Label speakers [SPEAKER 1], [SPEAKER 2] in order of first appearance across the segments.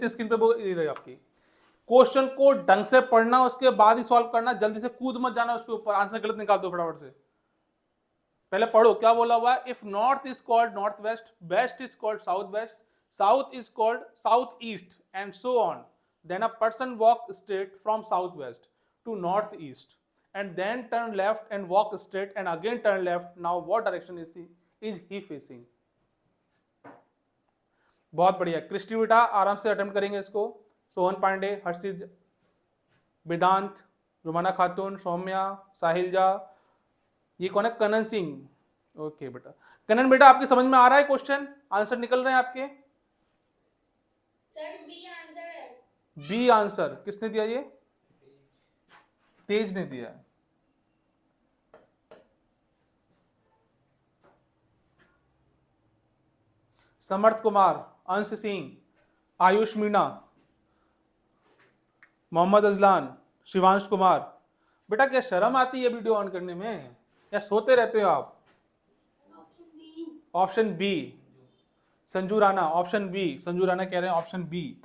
[SPEAKER 1] Screen पे वो ये रही आपकी। क्वेश्चन को ढंग से पढ़ना, उसके बाद ही सॉल्व करना, जल्दी से कूद मत जाना उसके ऊपर, आंसर गलत निकाल दो फटाफट से। पहले पढ़ो क्या बोला हुआ है। If north is called north west, west is called south west, south is called south east and so on, then a person walk straight from southwest to northeast and then turn left and walk straight and again turn left. Now what direction is he facing? बहुत बढ़िया Christie बेटा, आराम से attempt करेंगे इसको। सोहन पांडे, हर्षित, वेदांत, रुमाना खातून, सौम्या, साहिलजा, ये कौन है? कनन सिंह। ओके बेटा, कनन बेटा आपकी समझ में आ रहा है क्वेश्चन? आंसर निकल रहे हैं आपके?
[SPEAKER 2] सर बी आंसर है।
[SPEAKER 1] बी आंसर किसने दिया? ये तेज ने दिया है। समर्थ कुमार, अंश सिंह, आयुष मीणा, मोहम्मद अजलान, शिवांश कुमार। बेटा क्या शर्म आती है वीडियो ऑन करने में, या सोते रहते हो आप? Option B Sanju Rana, option B Sanju Rana कह रहे हैं option B.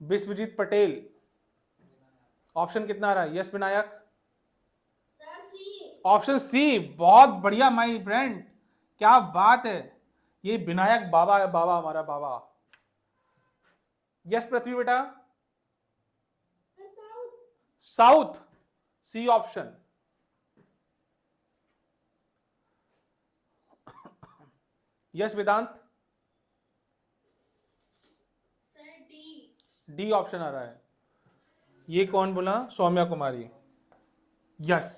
[SPEAKER 1] Vishwajeet Patel, option कितना आ रहा है? Yes Vinayak, option C. बहुत बढ़िया माय फ्रेंड, क्या बात है, ये विनायक बाबा है, बाबा हमारा बाबा। यस पृथ्वी बेटा, साउथ, सी ऑप्शन। यस वेदांत, डी ऑप्शन आ रहा है। ये कौन बोला? सौम्या कुमारी। यस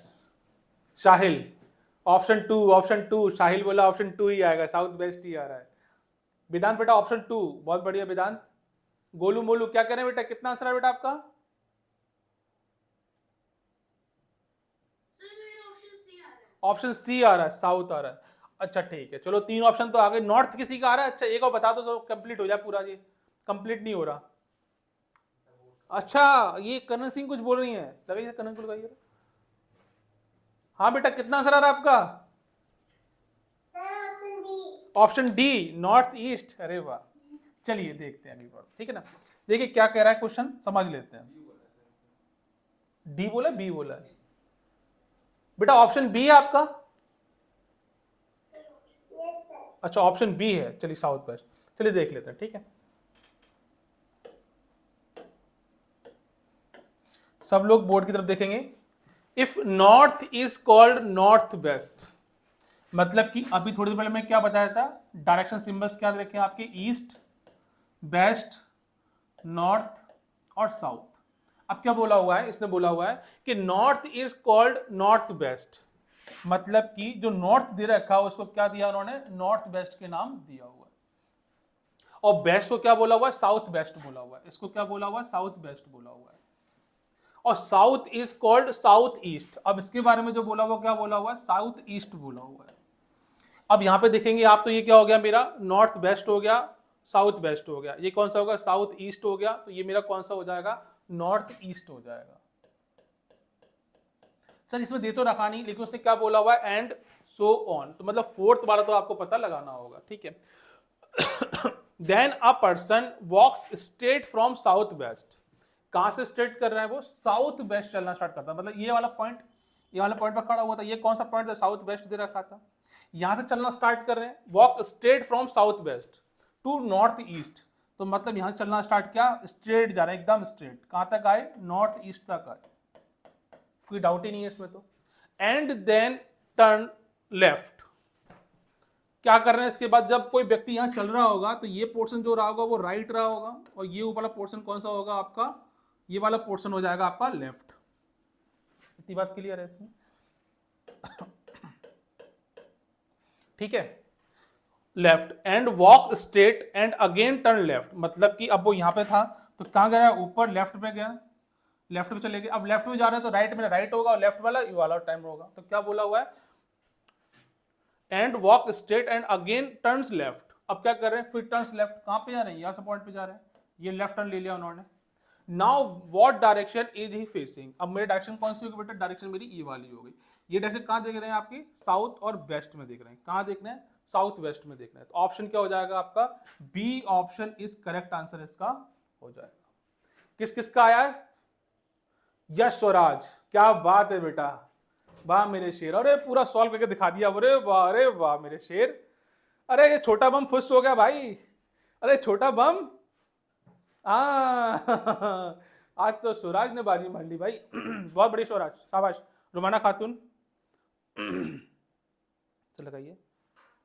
[SPEAKER 1] साहिल, ऑप्शन टू, साहिल बोला ऑप्शन टू ही आएगा, साउथ वेस्ट ही आ रहा है। वेदांत बेटा ऑप्शन टू, बहुत बढ़िया वेदांत। गोलू मोलू क्या करें बेटा, कितना आंसर है बेटा आपका? ऑप्शन सी आ रहा है, साउथ आ रहा है। अच्छा ठीक है, चलो 3 ऑप्शन तो आ गए। नॉर्थ किसी का आ रहा है? अच्छा एक और बता दो तो कंप्लीट हो जाए पूरा। ये कंप्लीट नहीं हो रहा। अच्छा ये करण सिंह कुछ बोल रही है, लगाइए करण को लगाइए। हाँ बेटा कितना आंसर आ रहा है आपका? Option D north east. अरे वाह, चलिए देखते हैं अभी, ठीक है ना। देखिए क्या कह रहा है क्वेश्चन, समझ लेते हैं। डी बोला, बी बोला? बेटा ऑप्शन बी है आपका? अच्छा ऑप्शन बी है, चलिए साउथ वेस्ट, चलिए देख लेते हैं, ठीक है। सब लोग बोर्ड की तरफ देखेंगे। If north is called north waste, मतलब कि अभी थोड़ी देर पहले मैं क्या बताया था, डायरेक्शन सिंबल्स क्या रखे आपके? ईस्ट, वेस्ट, नॉर्थ और साउथ। अब क्या बोला हुआ है, इसने बोला हुआ है कि north is called north waste, मतलब कि जो नॉर्थ दे रखा है उसको क्या दिया उन्होंने? नॉर्थ वेस्ट के नाम दिया हुआ है। और वेस्ट को क्या बोला हुआ है? साउथ वेस्ट बोला हुआ है। इसको क्या बोला हुआ है? साउथ वेस्ट बोला हुआ है। और south is called south east. अब इसके बारे में जो बोला हुआ, क्या बोला हुआ है? साउथ ईस्ट बोला हुआ है। अब यहां पे देखेंगे आप, तो ये क्या हो गया मेरा? नॉर्थ वेस्ट हो गया, साउथ वेस्ट हो गया। ये कौन सा होगा? साउथ ईस्ट हो गया। तो ये मेरा कौन सा हो जाएगा? नॉर्थ ईस्ट हो जाएगा। सर इसमें दे तो रखा नहीं, लेकिन उसने क्या बोला हुआ है? एंड सो ऑन, तो मतलब फोर्थ वाला तो आपको पता लगाना होगा, ठीक है। Then a person walks straight from south west, कहां से स्ट्रेट कर रहा है वो? साउथ वेस्ट चलना स्टार्ट करता है। मतलब ये वाला पॉइंट, ये वाला पॉइंट पर खड़ा हुआ था, ये कौन सा पॉइंट था? साउथ वेस्ट दे रखा था। यहां से चलना स्टार्ट कर रहे हैं, walk straight from south west to north east, तो मतलब यहां चलना स्टार्ट किया, स्ट्रेट जा रहे हैं, एकदम स्ट्रेट। कहां तक आए? नॉर्थ ईस्ट तक आए, कोई डाउट ही नहीं है इसमें तो। एंड देन टर्न लेफ्ट, क्या कर रहे हैं इसके बाद? जब कोई व्यक्ति यहां चल रहा होगा तो ये पोर्शन जो रहा होगा वो राइट रहा होगा, और ये वाला पोर्शन कौन सा होगा आपका? ये वाला पोर्शन हो जाएगा आपका लेफ्ट। इतनी बात क्लियर है इसमें? ठीक है, left and walk straight and again turn left, मतलब कि अब वो यहां पे था तो कहां गया? ऊपर लेफ्ट पे गया, लेफ्ट पे चले गए। अब लेफ्ट में जा रहे हैं तो राइट में राइट होगा, और लेफ्ट वाला ये वाला टाइम होगा। तो क्या बोला हुआ है? And walk straight and again turns left. अब क्या कर रहे हैं? फिर टर्न्स लेफ्ट, कहां पे जा रहे हैं? यहां से पॉइंट पे जा रहे हैं, ये लेफ्ट टर्न ले लिया उन्होंने। Now what direction is he facing, अब मेरी डायरेक्शन कौन सी होगी बेटा, डायरेक्शन मेरी ये वाली हो गई। ये डायरेक्शन कहाँ देख रहे हैं आपकी, साउथ और वेस्ट में देख रहे हैं, कहाँ देख रहे हैं, साउथ वेस्ट में देख रहे हैं। तो ऑप्शन क्या हो जाएगा आपका, B option is correct answer इसका हो जाएगा। किस किस का आया है, यश स्वराज, क्या बात है बेटा, वाह मेरे शेर, अरे पूरा सॉल्व करके दिखा दिया, अरे वाह मेरे शेर, अरे ये छोटा बम खुश हो गया भाई, अरे छोटा बम आज तो स्वराज ने बाजी मार ली भाई बहुत बड़ी स्वराज, शाबाश। रुमाना खातून चल लगाइए,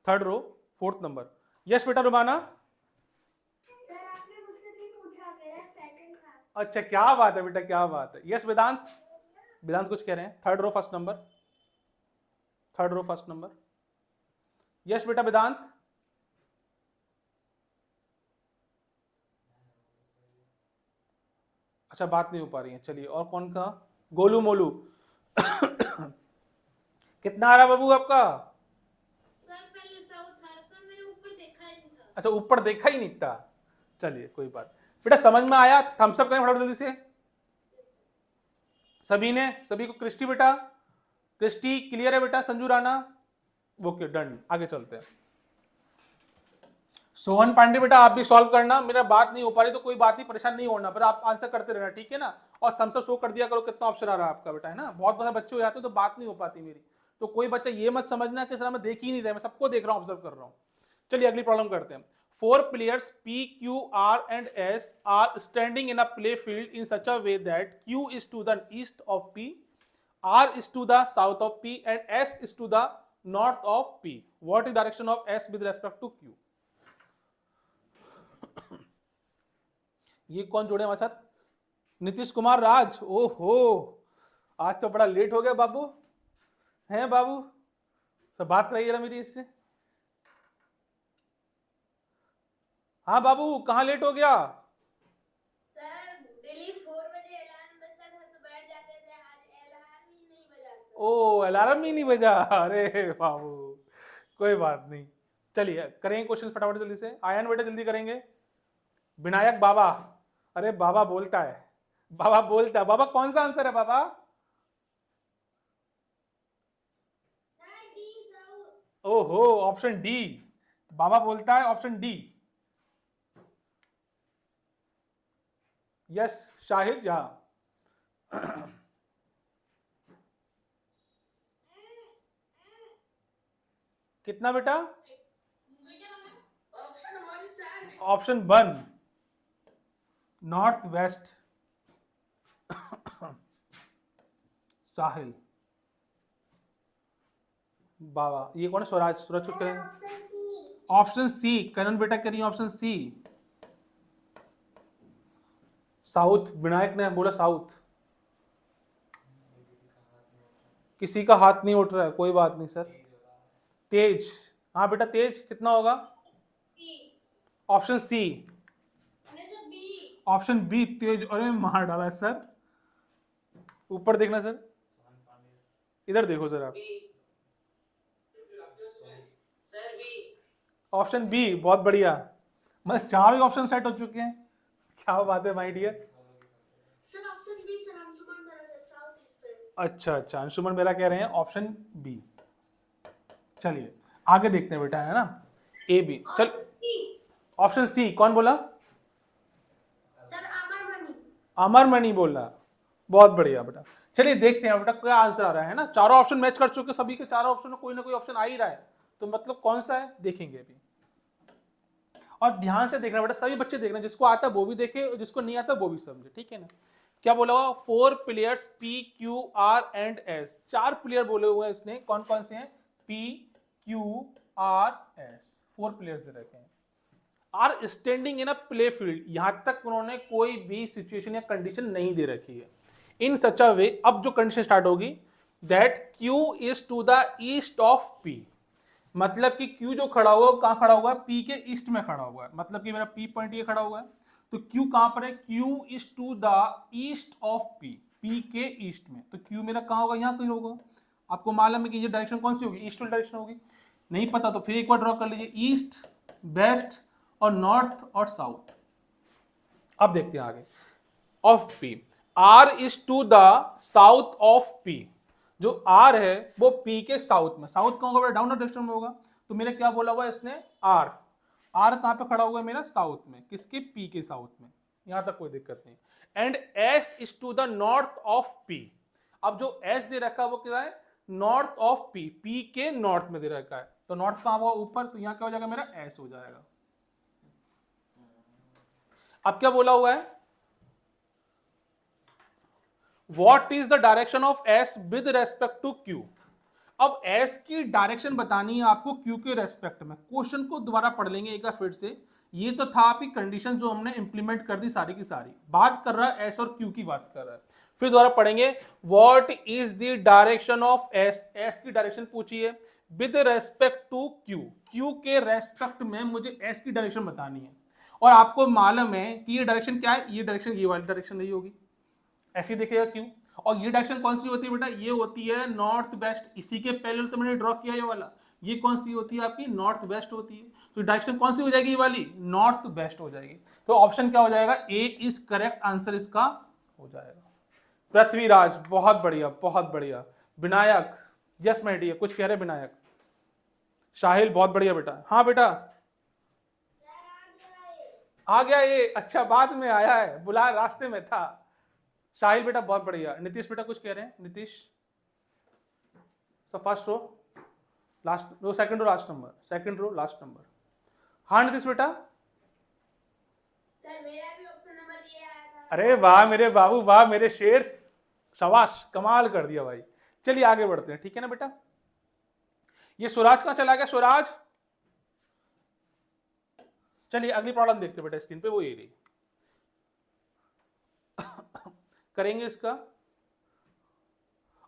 [SPEAKER 1] third row, fourth number, yes बेटा रुमाना।
[SPEAKER 2] सर आपने मुझसे भी पूछा, मेरा सेकंड था।
[SPEAKER 1] अच्छा क्या बात है बेटा, क्या बात है। यस वेदांत, वेदांत कुछ कह रहे हैं, third row first number, third row first number, yes बेटा वेदांत। अच्छा बात नहीं हो पा रही है, चलिए और कौन का, गोलू मोलू कितना आ रहा बाबू आपका,
[SPEAKER 2] सर पहले साउथ था सर, मैंने ऊपर देखा ही नहीं था।
[SPEAKER 1] अच्छा ऊपर देखा ही नहीं था, चलिए कोई बात बेटा, समझ में आया। थम्स अप करें फटाफट जल्दी से सभी ने, सभी को। क्रिस्टी बेटा, क्रिस्टी क्लियर है बेटा, संजू राणा ओके डन, आगे चलते हैं। सोहन पांडे बेटा आप भी सॉल्व करना, मेरा बात नहीं हो पा रही तो कोई बात नहीं, परेशान नहीं होना, पर आप आंसर करते रहना, ठीक है ना। और थम्स अप शो कर दिया करो कितना ऑप्शन आ रहा है आपका बेटा, है ना। बहुत सारे बच्चे हो जाते हैं तो बात नहीं हो पाती मेरी, तो कोई बच्चा ये मत समझना कि सर मैं देख ही नहीं रहा, मैं सबको देख रहा हूँ, ऑब्जर्व कर रहा हूँ। चलिए अगली प्रॉब्लम करते हैं। 4 players P, Q, R and S are standing in a play field in such a way that Q is to the east of P, R is to the south of P and S is to the north of P. What is direction of S with respect to Q? ये कौन जोड़े हमारे साथ, नीतीश कुमार राज, ओहो आज तो बड़ा late हो गया बाबू, हैं बाबू, सब बात कराइए जरा मेरी इससे। हाँ बाबू कहाँ लेट हो गया,
[SPEAKER 2] सर डेली 4 बजे अलार्म बजता था तो बैठ जाते थे, आज अलार्म ही नहीं बजा सर।
[SPEAKER 1] ओ अलार्म ही नहीं बजा, अरे बाबू कोई बात नहीं। चलिए करेंगे क्वेश्चन फटाफट जल्दी से, आयन बेटा जल्दी करेंगे। विनायक बाबा, अरे बाबा बोलता है, बाबा बोलता है, बाबा कौन सा आंसर है बाबा,
[SPEAKER 2] सर डी साउथ।
[SPEAKER 1] ओहो ऑप्शन डी, बाबा बोलता है option D. Yes Shahid Jha, कितना बेटा,
[SPEAKER 2] option 1 sir.
[SPEAKER 1] Option 1 north west Sahil बाबा, ये कौन है, स्वराज, सूरज कुछ करेंगे।
[SPEAKER 2] Option C.
[SPEAKER 1] ऑप्शन सी, करण बेटा करिए ऑप्शन सी, साउथ, विनायक ने बोला साउथ, किसी का हाथ नहीं उठ रहा है, कोई बात नहीं सर। तेज, हाँ बेटा तेज कितना होगा,
[SPEAKER 2] बी।
[SPEAKER 1] ऑप्शन सी,
[SPEAKER 2] मैंने सर बी।
[SPEAKER 1] ऑप्शन बी तेज, अरे मार डाला सर, ऊपर देखना सर, इधर देखो सर आप,
[SPEAKER 2] सर बी।
[SPEAKER 1] ऑप्शन बी, बहुत बढ़िया, मतलब चार ही ऑप्शन सेट हो चुके हैं, क्या बात है my dear.
[SPEAKER 2] Sir option B sir, Anshuman मेरा सर साउथ ईस्ट से।
[SPEAKER 1] अच्छा अच्छा, अंशुमन मेरा कह रहे हैं ऑप्शन बी। चलिए आगे देखते हैं बेटा, है ना, ए बी, चल ऑप्शन सी कौन बोला,
[SPEAKER 2] सर अमरमणि।
[SPEAKER 1] अमरमणि बोला, बहुत बढ़िया बेटा। चलिए देखते हैं बेटा क्या आंसर आ रहा है ना, चारों ऑप्शन मैच कर चुके, सभी के चारों ऑप्शन में कोई ना कोई ऑप्शन आ ही रहा है, तो मतलब कौन सा है देखेंगे अभी। और ध्यान से देखना बेटा, सभी बच्चे देखना, जिसको आता है वो भी देखे और जिसको नहीं आता वो भी समझे, ठीक है ना। क्या बोला हुआ, 4 players P Q R and S, 4 player बोले हुए हैं इसने, कौन कौन से हैं, P Q R S, 4 players दे रखे हैं, are standing in a play field, यहां तक उन्होंने कोई भी सिचुएशन या कंडीशन नहीं दे रखी है, इन सच अ वे, अब जो कंडीशन स्टार्ट होगी, that Q is to the east of P, मतलब कि Q जो खड़ा हुआ है कहां खड़ा हुआ है, P के ईस्ट में खड़ा हुआ है, मतलब कि मेरा P पॉइंट ये खड़ा हुआ है, तो Q कहां पर है, Q is to the east of P, P के ईस्ट में, तो Q मेरा कहां होगा, यहां कहीं होगा। आपको मालूम है कि ये डायरेक्शन कौन सी होगी, ईस्ट वाली डायरेक्शन होगी, नहीं पता तो फिर एक बार ड्रॉ कर लीजिए, ईस्ट, वेस्ट और नॉर्थ और साउथ। अब देखते हैं आगे, of P, R is to the south of P, जो आर है वो पी के साउथ में, साउथ कहाँ होगा, डाउन डायरेक्शन में होगा, तो मेरा क्या बोला हुआ है इसने, आर, आर कहाँ पे खड़ा हुआ है मेरा, साउथ में, किसके, पी के साउथ में, यहां तक कोई दिक्कत नहीं। And S is to the north of P, अब जो एस दे रखा है वो क्या है, नॉर्थ ऑफ पी, पी के नॉर्थ में दे रखा है, तो नॉर्थ कहाँ हुआ, ऊपर, तो यहां क्या हो जाएगा मेरा, एस हो जाएगा। अब क्या बोला हुआ है, what is the direction of S with respect to Q, अब एस की डायरेक्शन बतानी है आपको क्यू के रेस्पेक्ट में। क्वेश्चन को दोबारा पढ़ लेंगे एक बार फिर से, ये तो था आपकी कंडीशन जो हमने इंप्लीमेंट कर दी सारी की सारी, बात कर रहा है एस और क्यू की बात कर रहा है, फिर दोबारा पढ़ेंगे, what is the direction of S, S की डायरेक्शन पूछिए with respect to Q, Q के रेस्पेक्ट में मुझे एस की डायरेक्शन बतानी है, और आपको मालूम है कि ये डायरेक्शन क्या है, ये डायरेक्शन ये वाली डायरेक्शन नहीं होगी, ऐसे दिखेगा क्यों, और ये डायरेक्शन कौन सी होती है बेटा, ये होती है नॉर्थ वेस्ट, इसी के पैरेलल तो मैंने ड्रॉ किया ये वाला, ये कौन सी होती है आपकी, नॉर्थ वेस्ट होती है, तो डायरेक्शन कौन सी हो जाएगी, ये वाली नॉर्थ वेस्ट हो जाएगी, तो ऑप्शन क्या हो जाएगा, ए इज करेक्ट आंसर इसका हो जाएगा। पृथ्वीराज बहुत बढ़िया बहुत बढ़िया, विनायक यस माय डियर, कुछ कह रहे विनायक, साहिल बहुत बढ़िया बेटा, हाँ बेटा आ गया ये, अच्छा बाद में आया है, बुला रास्ते में था, साहिल बेटा बहुत बढ़िया, नीतीश बेटा कुछ कह रहे हैं, Nitish so first row last row, second row last number, second row last number, हाँ नीतीश बेटा,
[SPEAKER 2] सर मेरा भी ऑप्शन नंबर ये आया था।
[SPEAKER 1] अरे वाह मेरे बाबू वाह मेरे शेर, शाबाश कमाल कर दिया भाई, चलिए आगे बढ़ते हैं, ठीक है ना बेटा। ये स्वराज कहां चला गया, स्वराज, चलिए अगली प्रॉब्लम देखते हैं बेटा, स्क्रीन पे वो ये रही, करेंगे इसका,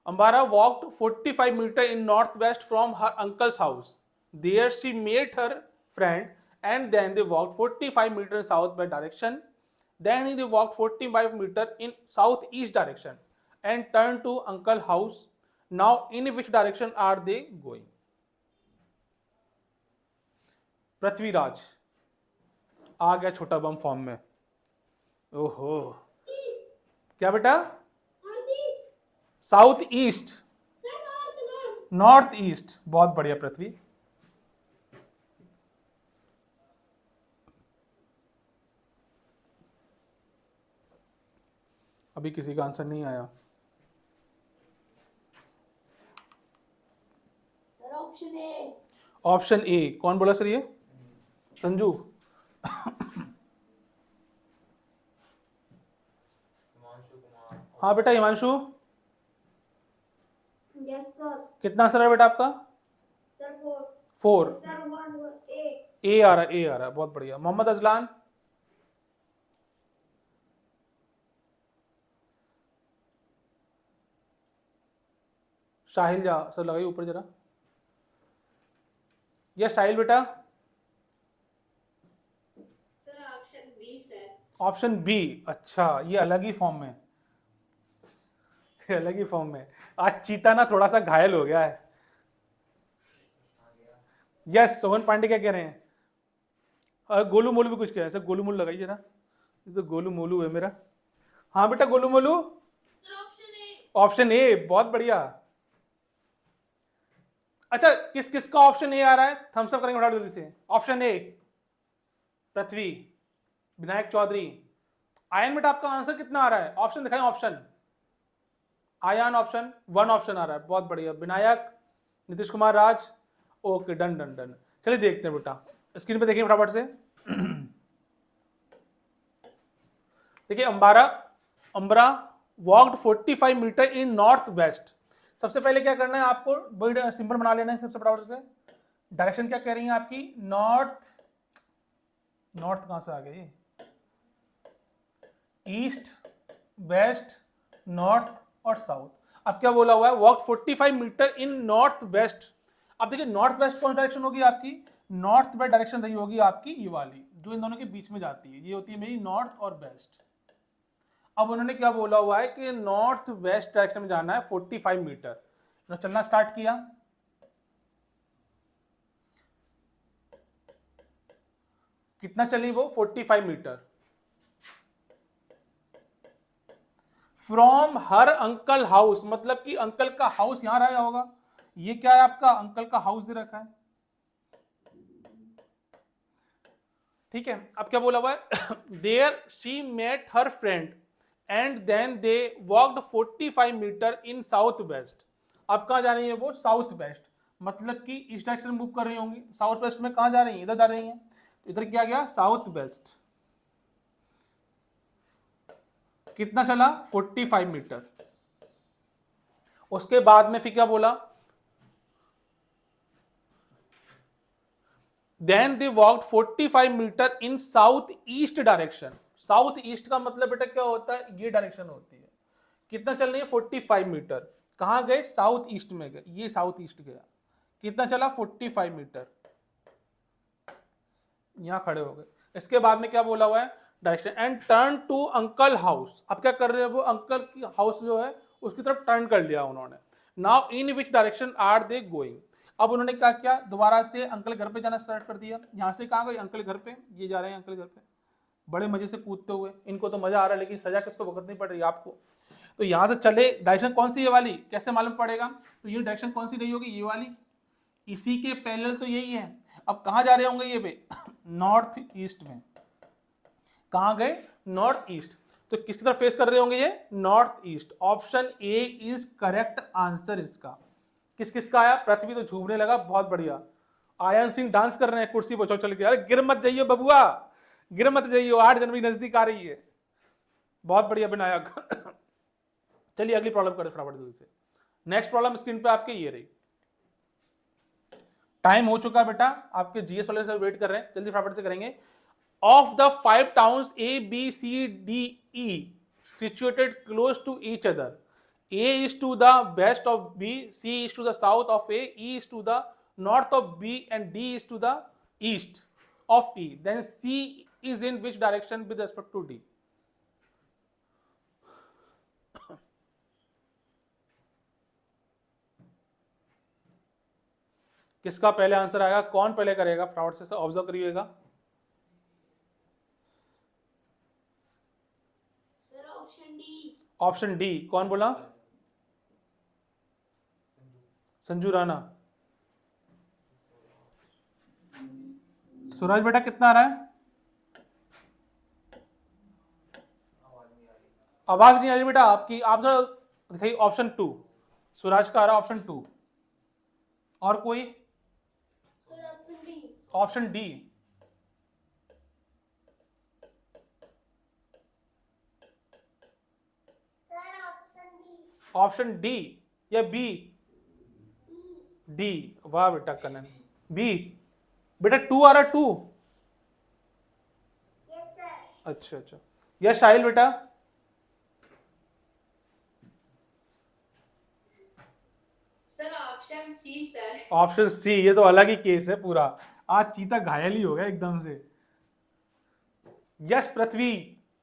[SPEAKER 1] Ambara walked 45 meters in northwest from her uncle's house. There she met her friend and then they walked 45 meters in southwest direction. Then they walked 45 meters in southeast direction and turned to uncle's house. Now in which direction are they going? Prithviraj आ गया छोटा बम form में, ओहो क्या बेटा, south east, north east, बहुत बढ़िया पृथ्वी, अभी किसी का आंसर नहीं आया,
[SPEAKER 2] ऑप्शन ए,
[SPEAKER 1] ऑप्शन ए, कौन बोला सर ये, संजू, हाँ बेटा हिमांशु,
[SPEAKER 2] यस सर,
[SPEAKER 1] कितना आंसर है बेटा आपका,
[SPEAKER 2] सर
[SPEAKER 1] 4,
[SPEAKER 2] सर 1 ए,
[SPEAKER 1] ए आ रहा है, ए आ रहा है, बहुत बढ़िया। मोहम्मद अजलान, साहिल जा सर लगाइए ऊपर जरा, यस साहिल बेटा,
[SPEAKER 2] sir option B sir,
[SPEAKER 1] option B, अच्छा ये अलग ही फॉर्म में, ये अलग ही फॉर्म में, आज चीता ना थोड़ा सा घायल हो गया है, यस सोहन पांडे क्या कह रहे हैं, और गोलू मोलू भी कुछ कह रहे हैं, सर गोलू मोलू लगाइए जरा, ये तो गोलू मोलू है मेरा, हाँ बेटा Golu Molu,
[SPEAKER 2] sir option A,
[SPEAKER 1] option A, बहुत बढ़िया, अच्छा किस किस का ऑप्शन ए आ रहा है, थम्स अप करेंगे फटाफट जल्दी से, ऑप्शन ए पृथ्वी, विनायक चौधरी, आयन बेटा आपका आंसर कितना आ रहा है, ऑप्शन दिखाएं, ऑप्शन आयन ऑप्शन 1 ऑप्शन आ रहा है, बहुत बढ़िया, Vinayak, Nitish Kumar Raj, okay done done done, चलिए देखते हैं बेटा, स्क्रीन पे देखिए फटाफट से, देखिए अंबारा वॉक्ड 45 मीटर इन नॉर्थ वेस्ट, सबसे पहले क्या करना है आपको, बड़ी सिंपल बना लेना है सबसे फटाफट से, डायरेक्शन क्या कह रही है आपकी, नॉर्थ, नॉर्थ कहां से आ गई, ईस्ट वेस्ट नॉर्थ और साउथ, अब क्या बोला हुआ है, वॉक 45 मीटर इन नॉर्थ वेस्ट, अब देखिए नॉर्थ वेस्ट कौन डायरेक्शन होगी आपकी, नॉर्थ वेस्ट डायरेक्शन रही होगी आपकी ये वाली जो इन दोनों के बीच में जाती है, ये होती है मेरी नॉर्थ और वेस्ट, अब उन्होंने क्या बोला हुआ है कि नॉर्थ वेस्ट डायरेक्शन में जाना है 45 मीटर, तो चलना स्टार्ट किया, कितना चली वो 45 metre, from her uncle house, मतलब कि अंकल का हाउस यहां रहा होगा। ये क्या है आपका अंकल का हाउस दे रखा है, ठीक है। अब क्या बोला हुआ है, there she met her friend and then they walked 45 metre in south west. अब कहां जा रही है वो, साउथ वेस्ट, मतलब कि इस डायरेक्शन में मूव कर रही होंगी। साउथ वेस्ट में कहां जा रही है, इधर जा रही है, तो इधर क्या गया, साउथ वेस्ट। कितना चला, 45 मीटर। उसके बाद में फिर क्या बोला, then they walked 45 metre in south east direction. South east का मतलब बेटा क्या होता है, ये डायरेक्शन होती है। कितना चल रही है, 45 मीटर। कहां गए, साउथ ईस्ट में गए, ये साउथ ईस्ट गया। कितना चला, 45 मीटर। यहां खड़े हो गए। इसके बाद में क्या बोला हुआ है, direction and turn to uncle house. अब क्या कर रहे हैं वो, अंकल की हाउस जो है उसकी तरफ टर्न कर लिया उन्होंने। Now in which direction are they going. अब उन्होंने क्या किया, दोबारा से अंकल घर पे जाना स्टार्ट कर दिया। यहां से कहां गए, अंकल घर पे, ये जा रहे हैं अंकल घर पे, बड़े मजे से कूदते हुए। इनको तो मजा आ रहा है, लेकिन सजा किसको भुगतनी पड़ रही है, आपको। तो यहां से चले, डायरेक्शन कौन सी, ये वाली, कैसे मालूम पड़ेगा, तो ये डायरेक्शन कौन सी रही होगी, ये वाली, इसी के पैरेलल तो यही है। अब कहां जा रहे होंगे ये बे, नॉर्थ ईस्ट में। कहां गए, नॉर्थ ईस्ट। तो किसकी तरफ फेस कर रहे होंगे ये, north east. Option A is correct answer इसका। किस किस का आया, पृथ्वी तो झूमने लगा, बहुत बढ़िया। आयन सिंह डांस कर रहे हैं कुर्सी पर चल के, अरे गिर मत जाइए बबुआ, गिर मत जाइए, 8 जनवरी नजदीक आ रही है। बहुत बढ़िया विनायक। चलिए अगली प्रॉब्लम करें फटाफट जल्दी से। नेक्स्ट प्रॉब्लम स्क्रीन पे आपके ये रही। टाइम हो चुका है बेटा, आपके जीएस वाले से वेट कर रहे हैं, जल्दी फटाफट से करेंगे। Of the 5 towns A B C D E situated close to each other, A is to the west of B, C is to the south of A, E is to the north of B, and D is to the east of E. Then C is in which direction with respect to D? किसका पहले answer आएगा, कौन पहले करेगा, फटाफट से observe करिएगा।
[SPEAKER 2] Sir option D.
[SPEAKER 1] Option D, कौन बोला, संजू राणा। सूरज बेटा कितना आ रहा है, आवाज नहीं आ रही बेटा आपकी, आप जरा दिखाइए। ऑप्शन 2 सूरज का आ रहा है, ऑप्शन 2। और कोई,
[SPEAKER 2] sir option D.
[SPEAKER 1] Option D,
[SPEAKER 2] sir option D.
[SPEAKER 1] Option D या बी, डी। वाह बेटा कनन, बी। बेटा 2 आ रहा है, 2।
[SPEAKER 2] Yes sir.
[SPEAKER 1] अच्छा अच्छा, यस साहिल बेटा,
[SPEAKER 2] sir option C sir.
[SPEAKER 1] Option C. ये तो अलग ही केस है पूरा, आज चीता घायल ही हो गया एकदम से। यस पृथ्वी,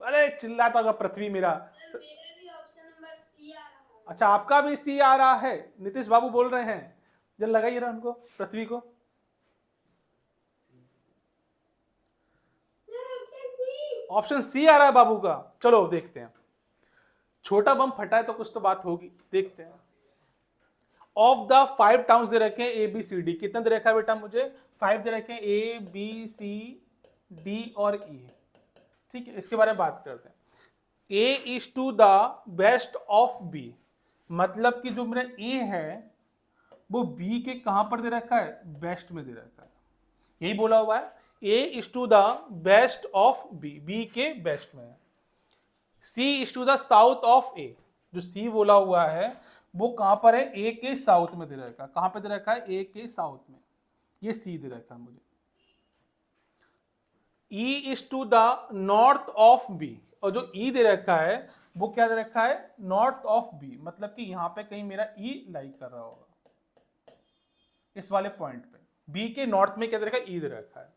[SPEAKER 1] अरे चिल्लाता होगा पृथ्वी मेरा।
[SPEAKER 2] सर मेरा भी ऑप्शन नंबर सी आ रहा है।
[SPEAKER 1] अच्छा आपका भी सी आ रहा है, नीतीश बाबू बोल रहे हैं, जब लगाइए ना उनको, पृथ्वी को। ऑप्शन सी आ रहा है बाबू का। चलो देखते हैं, छोटा बम फटा है तो कुछ तो बात होगी, देखते हैं। ऑफ द 5 टाउन्स दे रखे हैं ए बी सी डी, कितना दे रखा है बेटा मुझे, 5 दे रखे हैं, ए बी सी डी और ई, ठीक है। इसके बारे में बात करते हैं। A is to the west of B, मतलब कि जो मेरा ए है वो बी के कहां पर दे रखा है, वेस्ट में दे रखा है, यही बोला हुआ है। A is to the west of B, B के वेस्ट में है। C is to the south of A, जो सी बोला हुआ है वो कहां पर है, ए के साउथ में दे रखा है। कहां पे दे रखा है, ए के साउथ में, ये सी दे रखा है मुझे। E is to the north of B, और जो ई दे रखा है वो क्या दे रखा है, नॉर्थ ऑफ बी, मतलब कि यहां पे कहीं मेरा ई लाइक कर रहा होगा इस वाले पॉइंट पे। बी के नॉर्थ में क्या दे रखा है, ई दे रखा है।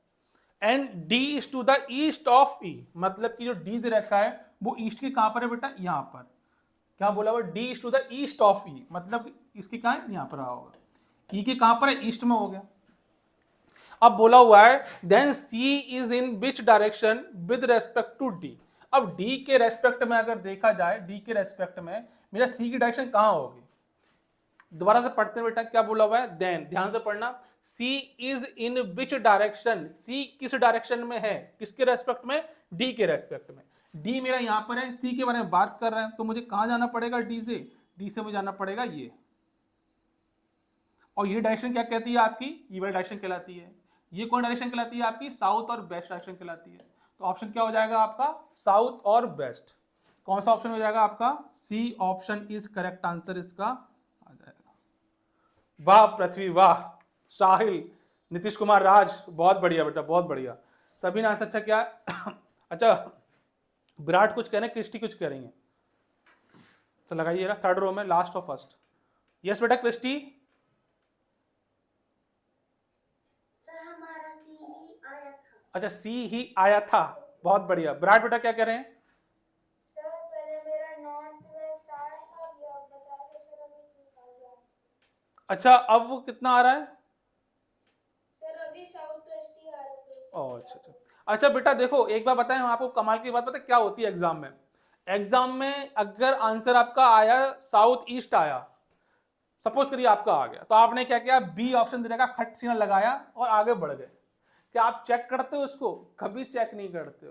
[SPEAKER 1] And D is to the east of E, मतलब कि जो डी दे रखा है वो ईस्ट के कहां पर है बेटा, यहां पर। क्या बोला हुआ, D is to the east of E, मतलब इसके कहां है, यहां पर रहा होगा। ई के कहां पर है, ईस्ट में हो गया। अब बोला हुआ है then C is in which direction with respect to D. अब डी के रेस्पेक्ट में अगर देखा जाए, डी के रेस्पेक्ट में मेरा सी की डायरेक्शन कहाँ होगी? दोबारा से पढ़ते हैं बेटा, क्या बोला हुआ है, देन ध्यान से पढ़ना, सी इज इन विच डायरेक्शन, सी किस डायरेक्शन में है, किसके रेस्पेक्ट में, डी के रेस्पेक्ट में। डी मेरा यहां पर है, सी के बारे में बात कर रहे हैं, तो मुझे कहां जाना पड़ेगा, डी से, डी से मुझे जाना पड़ेगा ये, और ये डायरेक्शन क्या कहती है आपकी, ये वाली डायरेक्शन कहलाती है। ये कौन डायरेक्शन कहलाती है आपकी, साउथ और वेस्ट डायरेक्शन कहलाती है। तो ऑप्शन क्या हो जाएगा आपका, साउथ और वेस्ट। कौन सा ऑप्शन हो जाएगा आपका, C option is correct answer इसका आ जाएगा। वाह पृथ्वी, वाह साहिल, नीतीश कुमार राज, बहुत बढ़िया बेटा, बहुत बढ़िया। सभी ने आंसर अच्छा क्या अच्छा, विराट कुछ कह रहे हैं, क्रिस्टी कुछ कह रही है, तो लगाइए ना थर्ड रो में, लास्ट और फर्स्ट। यस बेटा क्रिस्टी, अच्छा सी ही आया था, बहुत बढ़िया। विराट बेटा क्या कह रहे हैं,
[SPEAKER 2] सर पहले मेरा नॉर्थ वेस्ट आया था, अभी आप बता दो सर, अभी निकाल गया।
[SPEAKER 1] अच्छा अब वो कितना आ रहा है,
[SPEAKER 2] सर अभी साउथ वेस्ट ही आ रहा है।
[SPEAKER 1] ओह अच्छा अच्छा अच्छा बेटा देखो, एक बार बताएं हम आपको, कमाल की बात पता है क्या होती है एग्जाम में, एग्जाम में अगर आंसर आपका आया साउथ ईस्ट आया, सपोज करिए आपका आ गया, तो आपने क्या किया, बी ऑप्शन देने का खट सीना लगाया और आगे बढ़ गए। क्या आप चेक करते हो उसको, कभी चेक नहीं करते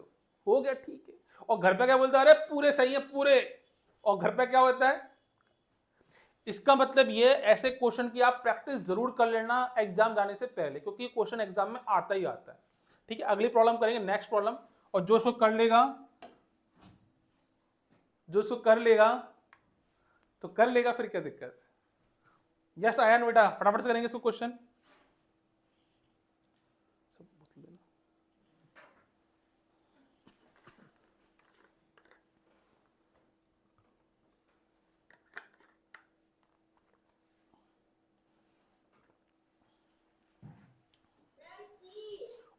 [SPEAKER 1] हो गया ठीक है, और घर पे क्या बोलते हैं, अरे पूरे सही है पूरे, और घर पे क्या होता है। इसका मतलब ये ऐसे क्वेश्चन की आप प्रैक्टिस जरूर कर लेना एग्जाम जाने से पहले, क्योंकि क्वेश्चन एग्जाम में आता ही आता है। ठीक है, अगली प्रॉब्लम करेंगे, नेक्स्ट प्रॉब्लम, और जो उसको कर लेगा, जो उसको कर लेगा तो कर लेगा, फिर क्या दिक्कत है। यस आयन बेटा, फटाफट से करेंगे इसको क्वेश्चन।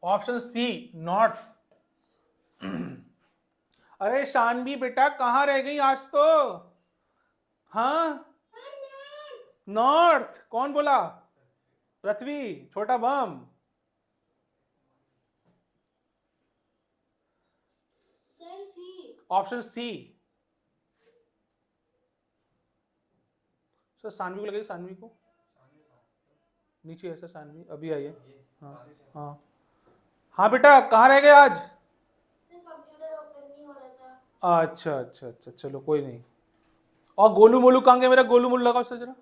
[SPEAKER 1] Option C north. अरे शानवी बेटा कहां रह गई आज तो, हाँ नॉर्थ, कौन बोला, पृथ्वी छोटा बम,
[SPEAKER 2] सर सी,
[SPEAKER 1] ऑप्शन सी। सर सानवी को लगेगी, सानवी को नीचे है सर, सानवी अभी आई है, हाँ हाँ हाँ बेटा कहाँ रह गए आज,
[SPEAKER 2] कंप्यूटर ओपन नहीं हो रहा था।
[SPEAKER 1] अच्छा अच्छा अच्छा चलो कोई नहीं। और गोलू मोलू कहाँ गए, मेरा गोलू मोलू लगाओ सर जरा।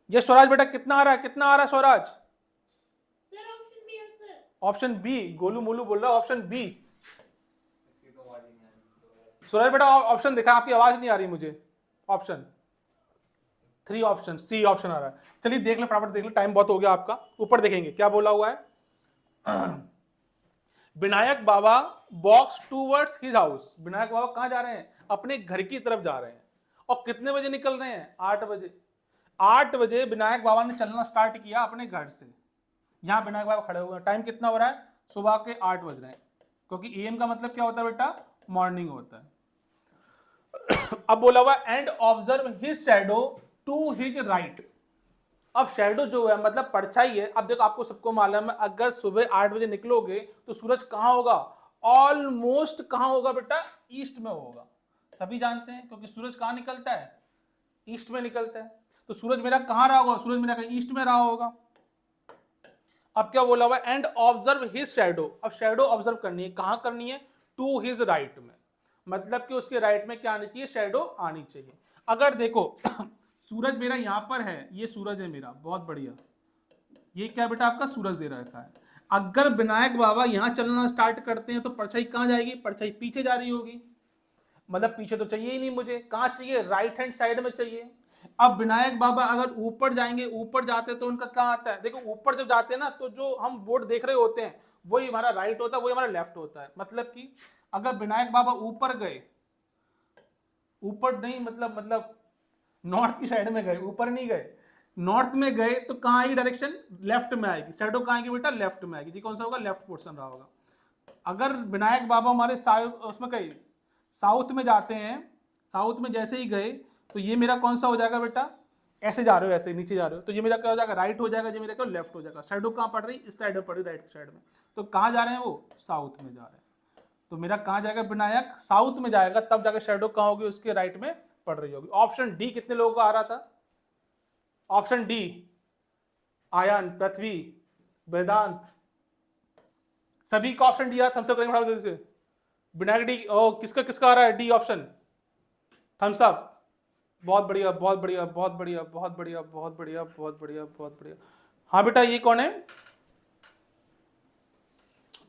[SPEAKER 1] ये स्वराज बेटा कितना आ रहा है, कितना आ रहा है स्वराज,
[SPEAKER 2] सर ऑप्शन बी है sir.
[SPEAKER 1] Option B, Golu Molu बोल रहा है ऑप्शन बी। स्वराज बेटा ऑप्शन दिखा, आपकी आवाज नहीं आ रही मुझे, ऑप्शन 3 ऑप्शन, सी ऑप्शन आ रहा है। चलिए देख ले फटाफट देख ले, टाइम बहुत हो गया आपका, ऊपर देखेंगे क्या बोला हुआ है। Vinayak Baba walks towards his house, Vinayak Baba कहां जा रहे हैं, अपने घर की तरफ जा रहे हैं, और कितने बजे निकल रहे हैं, 8 बजे। 8 बजे विनायक बाबा ने चलना स्टार्ट किया अपने घर से, यहां विनायक बाबा खड़े हुए हैं, टाइम कितना हो रहा है, सुबह के 8 बज रहे हैं, क्योंकि एएम का मतलब क्या होता है बेटा, मॉर्निंग होता है। अब बोला हुआ and observe his shadow to his right. अब शैडो जो है मतलब परछाई है, अब देखो आपको सबको मालूम है, अगर सुबह 8 बजे निकलोगे तो सूरज कहां होगा, ऑलमोस्ट कहां होगा बेटा, ईस्ट में होगा, सभी जानते हैं, क्योंकि सूरज कहां निकलता है, ईस्ट में निकलता है। तो सूरज मेरा कहां रहा होगा, सूरज मेरा ईस्ट में रहा होगा। अब क्या बोला हुआ, एंड ऑब्जर्व हिज शैडो, अब शैडो ऑब्जर्व करनी है, कहां करनी है, टू हिज राइट में, मतलब कि उसके राइट में क्या आनी चाहिए, शैडो आनी चाहिए। अगर देखो सूरज मेरा यहां पर है, ये सूरज है मेरा, बहुत बढ़िया, ये क्या बेटा आपका सूरज दे रखा है। अगर विनायक बाबा यहां चलना स्टार्ट करते हैं तो परछाई कहां जाएगी, परछाई पीछे जा रही होगी, मतलब पीछे तो चाहिए ही नहीं मुझे, कहां चाहिए, राइट हैंड साइड में चाहिए। अब विनायक बाबा अगर ऊपर जाएंगे, ऊपर जाते तो उनका कहां आता है, देखो ऊपर जब जाते हैं ना, तो जो हम बोर्ड देख रहे होते हैं वही हमारा राइट होता है, वही हमारा लेफ्ट होता है। मतलब कि अगर विनायक बाबा ऊपर गए, ऊपर नहीं मतलब नॉर्थ की साइड में गए, ऊपर नहीं गए, नॉर्थ में गए, तो कहां आएगी डायरेक्शन, लेफ्ट में आएगी, शैडो कहां आएगी बेटा, लेफ्ट में आएगी जी, कौन सा होगा, लेफ्ट पोर्शन रहा होगा। अगर विनायक बाबा हमारे उसमें कहीं साउथ में जाते हैं, साउथ में जैसे ही गए, तो ये मेरा कौन सा हो जाएगा बेटा, ऐसे जा रहे हो, ऐसे नीचे जा रहे हो, तो ये मेरा क्या हो जाएगा, राइट हो जाएगा, ये मेरा क्या लेफ्ट हो जाएगा। शैडो कहां पड़ रही, इस साइड में पड़ रही, राइट साइड में, तो कहां जा रहे हैं वो, साउथ में जा रहे हैं। तो मेरा कहाँ जाएगा विनायक, साउथ में जाएगा, तब जाकर शेडो कहाँ होगी, उसके राइट में पड़ रही होगी। ऑप्शन डी कितने लोगों को आ रहा था? ऑप्शन डी, आयन, पृथ्वी, वेदांत, सभी का ऑप्शन डी आ, थम्स अप करेंगे फटाफट जल्दी से। विनायक डी, ओ किसका किसका आ रहा है डी ऑप्शन? थम्स अप, बहुत बढ़िया बहुत बढ़िया बहुत बढ़िया बहुत बढ़िया बहुत बढ़िया बहुत बढ़िया बहुत बढ़िया। हाँ बेटा ये कौन है?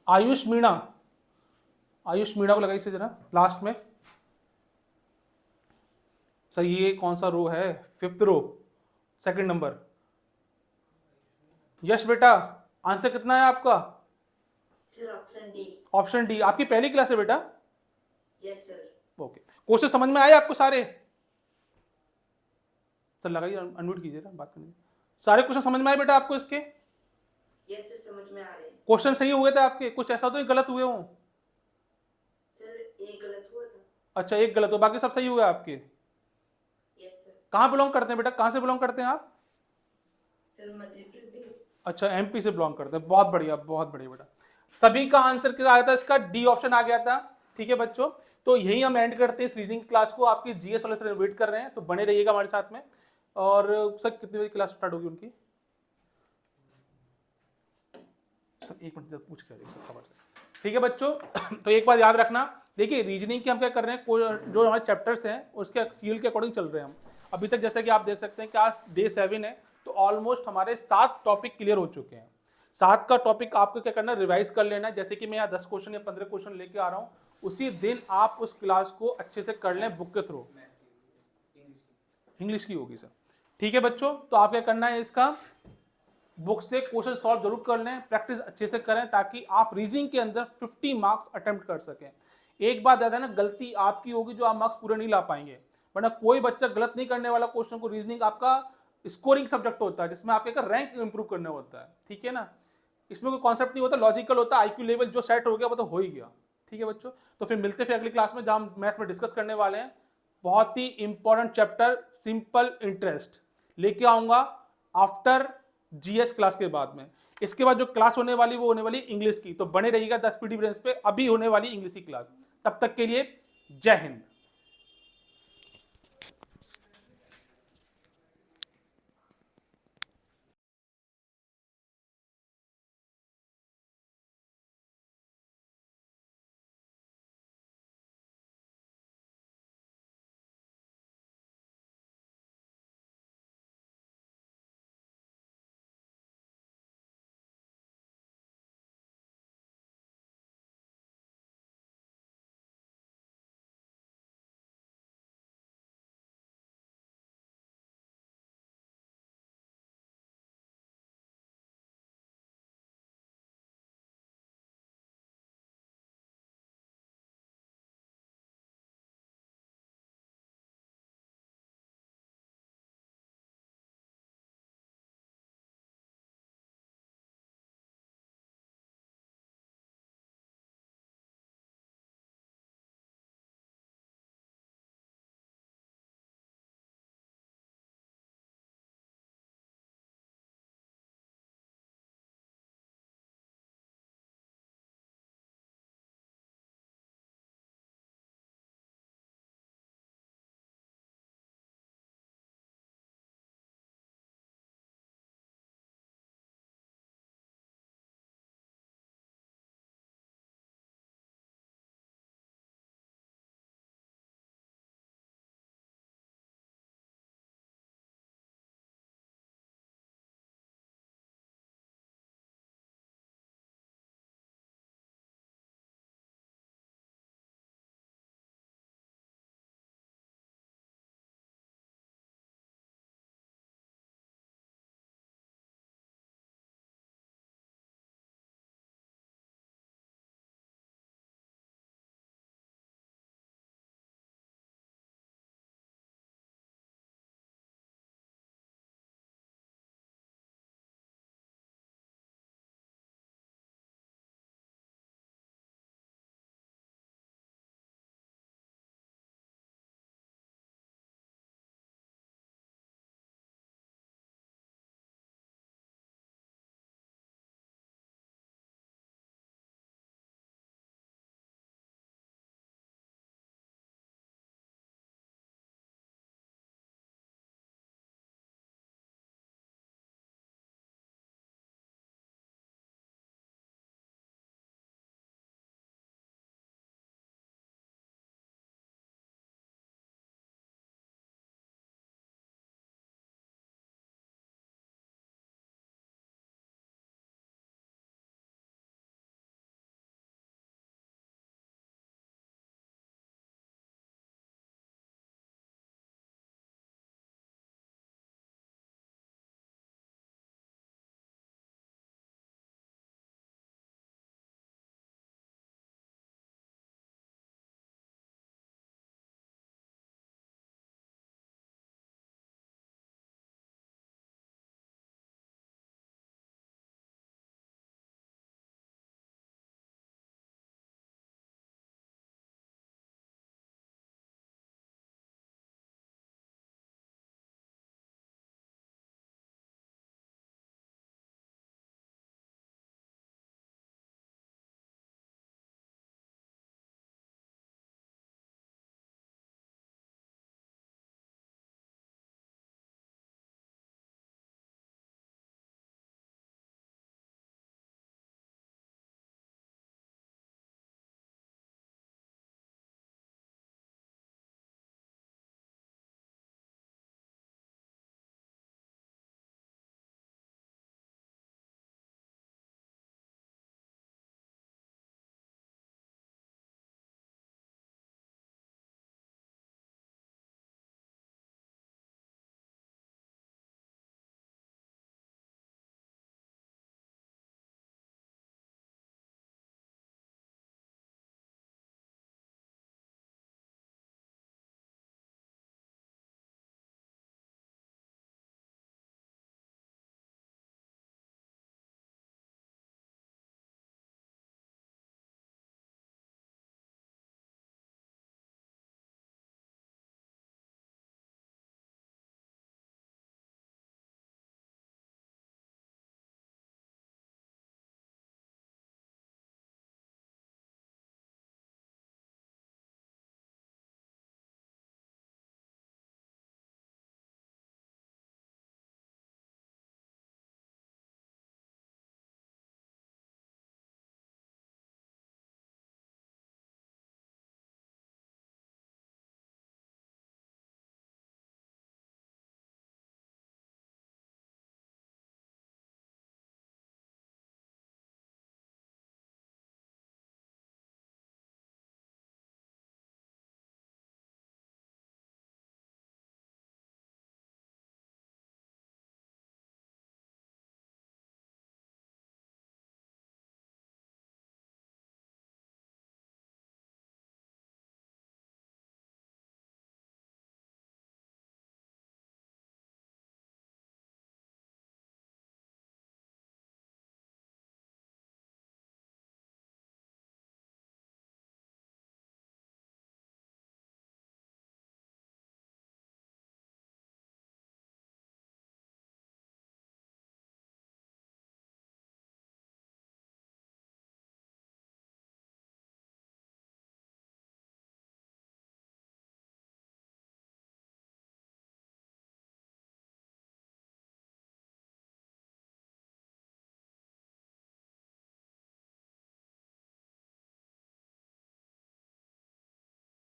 [SPEAKER 1] आयुष मीणा, आयुष मीणा को लगाइए जरा लास्ट में। सर ये कौन सा रो है? 5th रो, 2nd नंबर। यश बेटा आंसर कितना है आपका?
[SPEAKER 3] Sir option D.
[SPEAKER 1] Option D आपकी पहली क्लास है बेटा?
[SPEAKER 3] Yes sir.
[SPEAKER 1] ओके, क्वेश्चन समझ में आए आपको सारे? सर लगाइए, अनम्यूट कीजिए ना, बात करनी। सारे क्वेश्चन समझ में आए बेटा आपको इसके?
[SPEAKER 3] यस सर समझ में आ रहे हैं।
[SPEAKER 1] क्वेश्चन सही हुए थे आपके? कुछ ऐसा तो नहीं गलत हुए हों?
[SPEAKER 3] सर एक गलत हुआ था।
[SPEAKER 1] अच्छा एक गलत हो, बाकी सब सही हुए आपके?
[SPEAKER 3] Yes sir.
[SPEAKER 1] कहाँ बिलोंग करते हैं बेटा, कहाँ से बिलोंग करते हैं आप?
[SPEAKER 3] सर मध्य प्रदेश।
[SPEAKER 1] अच्छा एमपी से बिलोंग करते हैं, बहुत बढ़िया बहुत बढ़िया बेटा। सभी का आंसर क्या आया था इसका? डी ऑप्शन आ गया था। ठीक है बच्चों, तो यही हम एंड करते हैं इस रीजनिंग क्लास को। आपकी जीएस वाले सर वेट कर रहे हैं, तो बने रहिएगा हमारे साथ में। और सर कितने बजे क्लास स्टार्ट होगी उनकी? सर एक मिनट पूछ कर सर खबर से। ठीक है बच्चों, तो एक बात याद रखना, देखिए रीजनिंग की हम क्या कर रहे हैं, जो हमारे चैप्टर्स हैं उसके सील के अकॉर्डिंग चल रहे हैं हम अभी तक। जैसा कि आप देख सकते हैं कि आज डे 7 है, तो ऑलमोस्ट हमारे 7 टॉपिक क्लियर हो चुके हैं। 7 का टॉपिक आपको क्या करना है, रिवाइज कर लेना है। जैसे कि मैं यहाँ 10 क्वेश्चन या 15 क्वेश्चन लेके आ रहा हूँ, उसी दिन आप उस क्लास को अच्छे से कर लें बुक के थ्रू। इंग्लिश की होगी सर। ठीक है बच्चों, तो आप क्या करना है, इसका बुक से क्वेश्चन सॉल्व जरूर कर लें, प्रैक्टिस अच्छे से करें, ताकि आप रीजनिंग के अंदर 50 मार्क्स अटेम्प्ट कर सकें। एक बात याद है ना, गलती आपकी होगी जो आप मार्क्स पूरे नहीं ला पाएंगे, वरना कोई बच्चा गलत नहीं करने वाला क्वेश्चन को। रीजनिंग आपका स्कोरिंग सब्जेक्ट होता है, जिसमें आपका रैंक इंप्रूव करना होता है। ठीक है ना, इसमें कोई कॉन्सेप्ट नहीं होता, लॉजिकल होता है। आईक्यू लेवल जो सेट हो गया वो तो हो ही गया। ठीक है बच्चों, तो फिर मिलते हैं अगली क्लास में, जहां हम मैथ में डिस्कस करने वाले हैं। बहुत ही इंपॉर्टेंट चैप्टर सिंपल इंटरेस्ट लेके आऊंगा आफ्टर जीएस क्लास के बाद में। इसके बाद जो क्लास होने वाली वो होने वाली इंग्लिश की, तो बने रहिएगा 10 पीडी ब्रेंस पे, अभी होने वाली इंग्लिश की क्लास। तब तक के लिए जय हिंद।